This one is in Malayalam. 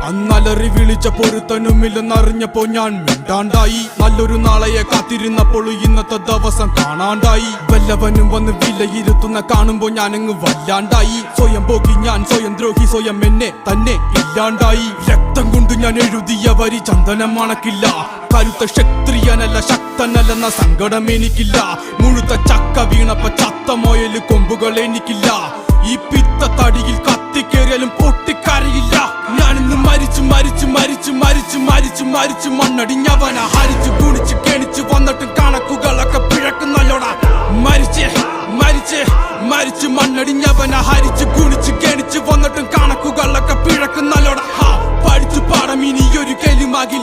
അന്നലറി വിളിച്ച പൊരുത്തനുമില്ലെന്നറിഞ്ഞപ്പോ ഞാൻ മിണ്ടാണ്ടായി. നല്ലൊരു നാളെയെ കാത്തിരുന്നപ്പോൾ ഇന്നത്തെ ദിവസം കാണാണ്ടായി. വല്ലവനും വന്ന് വിലയിരുത്തുന്ന കാണുമ്പോ ഞാനങ്ങ് വല്ലാണ്ടായി. സ്വയം പോകി ഞാൻ, സ്വയം ദ്രോഹി, സ്വയം എന്നെ തന്നെ ഇല്ലാണ്ടായി. രക്തം കൊണ്ട് ഞാൻ എഴുതിയ വരി ചന്ദനം മണക്കില്ല. കരുത്ത ക്ഷത്രിയനല്ല, ശക്തനല്ലെന്ന സങ്കടം എനിക്കില്ല. മുഴുത്ത ചക്ക വീണപ്പ ചത്ത മൊയല് കൊമ്പുകൾ എനിക്കില്ല. ഈ പിത്ത തടിയിൽ കത്തിക്കേറിയാലും പൊട്ടിക്കരയില്ല. ഞാനിന്ന് മരിച്ചു മരിച്ചു മരിച്ചു മരിച്ചു മരിച്ചു മരിച്ചു മണ്ണടിഞ്ഞവന ഹരിച്ചു കുണിച്ച് കെണിച്ചു വന്നിട്ടും കണക്കുകളൊക്കെ പിഴക്കുന്നല്ലോടാ. മരിച്ചേ മരിച്ചേ മരിച്ചു മണ്ണടിഞ്ഞവന ഹരിച്ചു കുണിച്ച് കെണിച്ചു വന്നിട്ടും കണക്കുകളൊക്കെ പിഴക്കുന്നല്ലോടാ. പഠിച്ചു പാടം ഇനിയൊരു കെലിമാകിൽ